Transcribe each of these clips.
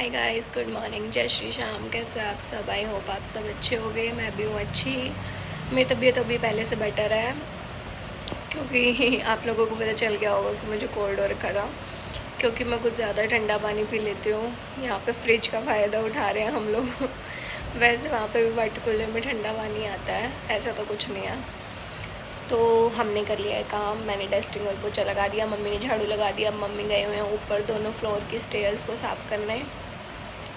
Hi guys, good morning, जय श्री श्याम। कैसे आप सब? आई होप आप सब अच्छे हो गए। मैं भी हूँ अच्छी। मेरी तबीयत अभी पहले से बेटर है क्योंकि आप लोगों को पता चल गया होगा कि मुझे कोल्ड हो रखा था क्योंकि मैं कुछ ज़्यादा ठंडा पानी पी लेती हूँ। यहाँ पे फ्रिज का फ़ायदा उठा रहे हैं हम लोग वैसे वहाँ पे भी वाटर कूलर में ठंडा पानी आता है, ऐसा तो कुछ नहीं है। तो हमने कर लिया है काम। मैंने डस्टिंग और पोछा लगा दिया, मम्मी ने झाड़ू लगा दिया। अब मम्मी गए हुए हैं ऊपर दोनों फ्लोर की स्टेयर्स को साफ़ करने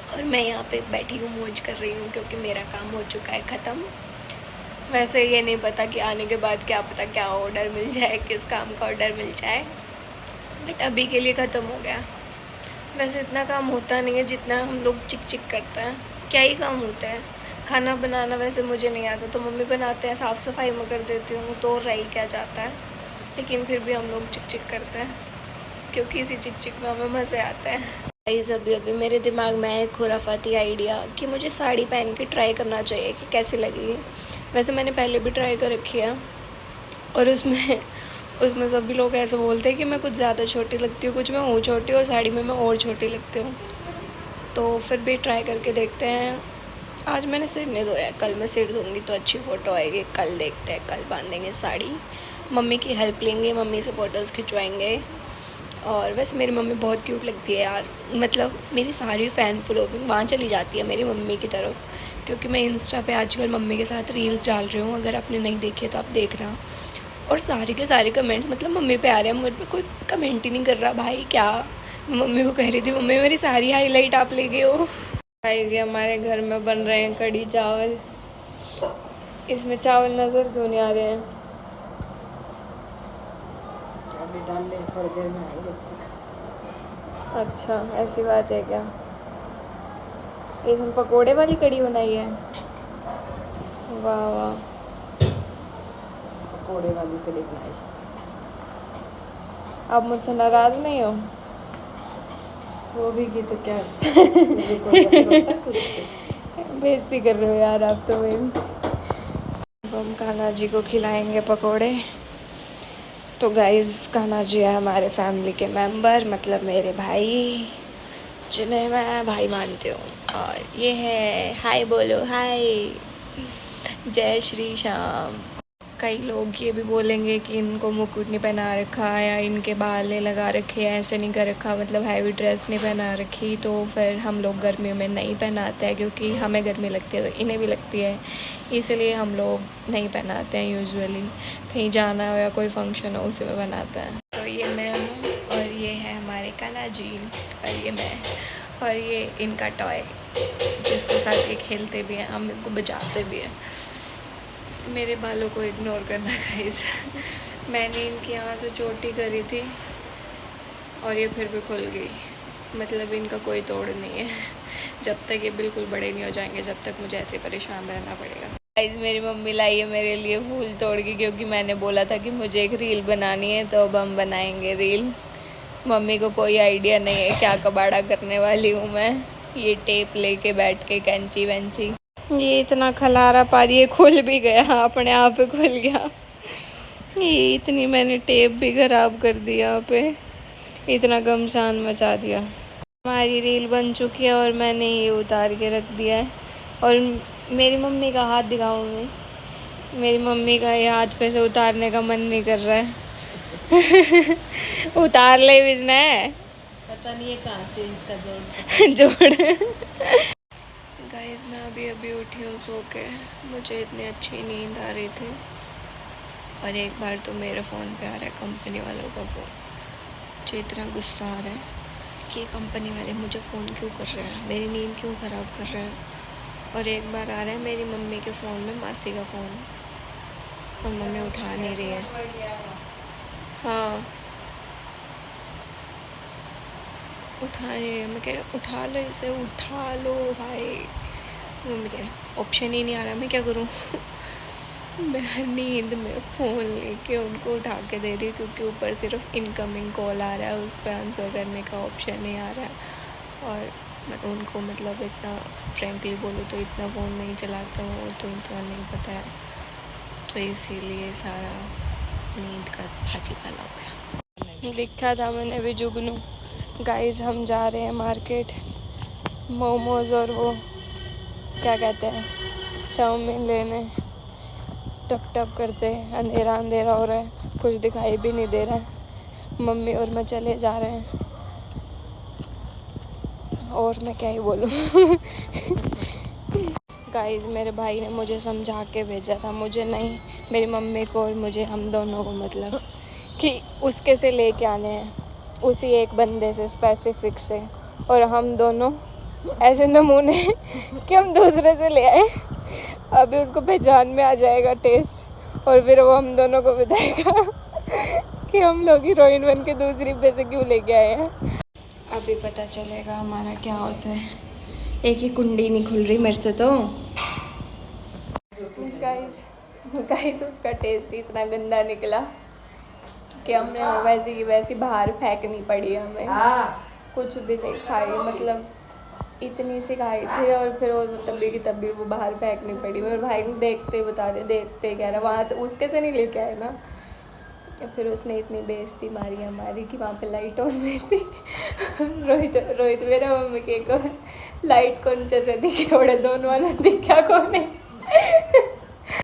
और मैं यहाँ पे बैठी हूँ, मौज कर रही हूँ क्योंकि मेरा काम हो चुका है ख़त्म। वैसे ये नहीं पता कि आने के बाद क्या पता क्या ऑर्डर मिल जाए, किस काम का ऑर्डर मिल जाए, बट अभी के लिए ख़त्म हो गया। वैसे इतना काम होता नहीं है जितना हम लोग चिक चिक करते हैं। क्या ही काम होता है। खाना बनाना वैसे मुझे नहीं आता, तो मम्मी बनाते हैं, साफ़ सफाई में कर देती हूँ, तो रह ही क्या जाता है। लेकिन फिर भी हम लोग चिक चिक करते हैं क्योंकि इसी चिक चिक में हमें मज़े आते हैं। गाइस, अभी अभी मेरे दिमाग में आया एक खुराफाती आइडिया कि मुझे साड़ी पहन के ट्राई करना चाहिए कि कैसी लगेगी। वैसे मैंने पहले भी ट्राई कर रखी है और उसमें उसमें सभी लोग ऐसे बोलते हैं कि मैं कुछ ज़्यादा छोटी लगती हूँ, कुछ मैं हूँ छोटी और साड़ी में मैं और छोटी लगती हूँ। तो फिर भी ट्राई करके देखते हैं। आज मैंने सिर नहीं धोया, कल मैं सिर धोऊंगी तो अच्छी फ़ोटो आएगी। कल देखते हैं, कल बांधेंगे साड़ी, मम्मी की हेल्प लेंगे, मम्मी से फ़ोटोज़ खिंचवाएंगे। और वैसे मेरी मम्मी बहुत क्यूट लगती है यार, मतलब मेरी सारी फ़ैन फॉलोइंग वहाँ चली जाती है मेरी मम्मी की तरफ, क्योंकि मैं इंस्टा पे आजकल मम्मी के साथ रील्स डाल रही हूँ। अगर आपने नहीं देखी तो आप देखना। और सारे के सारे कमेंट्स मतलब मम्मी पे आ रहे हैं, मुझ पर कोई कमेंट ही नहीं कर रहा भाई। क्या मैं मम्मी को कह रही थी, मम्मी मेरी सारी हाईलाइट आप ले गए हो। गाइस, ये हमारे घर में बन रहे हैं कढ़ी चावल। इसमें चावल नज़र क्यों नहीं आ रहे हैं? अभी डाल ले, थोड़ी देर में आएगा। अच्छा, ऐसी बात है क्या? इसमें पकोड़े वाली कढ़ी बनाई है? वाह वाह। पकोड़े वाली कढ़ी बनाई। आप मुझसे नाराज़ नहीं हो? वो भी की तो क्या तुझे कोई असर होता है तुझे? बेइज्जती कर रहे हो यार आप तो मेरी। अब हम कान्हा जी को खिलाएंगे पकोड़े। तो गाइस, कान्हा जी है हमारे फैमिली के मेंबर, मतलब मेरे भाई, जिन्हें मैं भाई मानती हूँ। और ये है, हाय बोलो, हाय, जय श्री श्याम। कई लोग ये भी बोलेंगे कि इनको मुकुट नहीं पहना रखा या इनके बाल नहीं लगा रखे, ऐसे नहीं कर रखा, मतलब हैवी ड्रेस नहीं पहना रखी। तो फिर हम लोग गर्मियों में नहीं पहनाते हैं क्योंकि हमें गर्मी लगती है तो इन्हें भी लगती है, इसलिए हम लोग नहीं पहनाते हैं। यूजुअली कहीं जाना हो या कोई फंक्शन हो उसी में बनाते हैं। तो ये मैं हूँ और ये है हमारे कान्हा जी और ये मैं और ये इनका टॉय जिसके साथ ये खेलते भी हैं, हम इनको बजाते भी हैं। मेरे बालों को इग्नोर करना गाइस। मैंने इनकी यहाँ से चोटी करी थी और ये फिर भी खुल गई, मतलब इनका कोई तोड़ नहीं है। जब तक ये बिल्कुल बड़े नहीं हो जाएंगे जब तक मुझे ऐसे परेशान रहना पड़ेगा। गाइस, मेरी मम्मी लाई है मेरे लिए फूल तोड़ के क्योंकि मैंने बोला था कि मुझे एक रील बनानी है, तो अब हम बनाएंगे रील। मम्मी को कोई आइडिया नहीं है क्या कबाड़ा करने वाली हूँ मैं। ये टेप लेके बैठ के, कैंची वैंची, ये इतना खलारा पा रही है, खुल भी गया, अपने आप ही खुल गया। ये इतनी मैंने टेप भी खराब कर दी यहाँ पे, इतना गमशान मचा दिया। हमारी रील बन चुकी है और मैंने ये उतार के रख दिया है। और मेरी मम्मी का हाथ दिखाऊँ मैं? मेरी मम्मी का ये हाथ पे से उतारने का मन नहीं कर रहा है। उतार ले बिजने, पता नहीं है कहाँ से इसका जोड़। गाइस, मैं अभी अभी उठी हूँ सो के, मुझे इतनी अच्छी नींद आ रही थी और एक बार तो मेरे फ़ोन पे आ रहा है कंपनी वालों का फ़ोन। मुझे इतना गुस्सा आ रहा है कि कंपनी वाले मुझे फ़ोन क्यों कर रहे हैं, मेरी नींद क्यों ख़राब कर रहे हैं। और एक बार आ रहा है मेरी मम्मी के फ़ोन में मासी का फ़ोन और मम्मी उठा नहीं रही है। हाँ, उठा नहीं रही है। मैं कह रही उठा लो इसे, उठा लो भाई। मम्मी कह रही ऑप्शन ही नहीं आ रहा, मैं क्या करूँ। मैं नींद में फ़ोन लेके उनको उठा के दे रही हूँ क्योंकि ऊपर सिर्फ इनकमिंग कॉल आ रहा है, उस पर आंसर करने का ऑप्शन नहीं आ रहा है। और मैं उनको मतलब इतना फ्रेंकली बोलूँ तो इतना फ़ोन नहीं चलाता हूँ, तो इतना नहीं पता है, तो इसीलिए सारा नींद का भाजी पाला हो गया। लिखा था मैंने भी जुगनू। गाइस, हम जा रहे हैं मार्केट मोमोज और वो क्या कहते हैं चाउमीन लेने। टप टप करते अंधेरा अंधेरा हो रहा है, कुछ दिखाई भी नहीं दे रहा है। मम्मी और मैं चले जा रहे हैं और मैं क्या ही बोलूँ। गाइस मेरे भाई ने मुझे समझा के भेजा था, मुझे नहीं, मेरी मम्मी को और मुझे, हम दोनों को, मतलब कि उसके से लेके आने हैं, उसी एक बंदे से स्पेसिफिक से, और हम दोनों ऐसे नमूने कि हम दूसरे से ले आए। अभी उसको पहचान में आ जाएगा टेस्ट, और फिर वो हम दोनों को बताएगा कि हम लोग हीरोइन बन के दूसरी पे से क्यों लेके आए हैं। अभी पता चलेगा हमारा क्या होता है। एक ही कुंडी नहीं खुल रही मेरे से तो। गाइस उसका टेस्ट इतना गंदा निकला कि हमने वो वैसी की वैसी बाहर फेंकनी पड़ी हमें। कुछ भी नहीं खाई, मतलब इतनी सी खाई थी, और फिर वो तभी की तभी वो बाहर फेंकनी पड़ी। मेरे भाई ने देखते बता दे, देखते कह रहा वहाँ से उसके से नहीं लेके आए ना। फिर उसने इतनी बेइज्जती मारी हमारी कि वहाँ पे लाइट ऑन नहीं थी। रोहित मेरा मम्मी के को लाइट कौन से दिखे, बड़े दोनों वाला दिखा कौन है।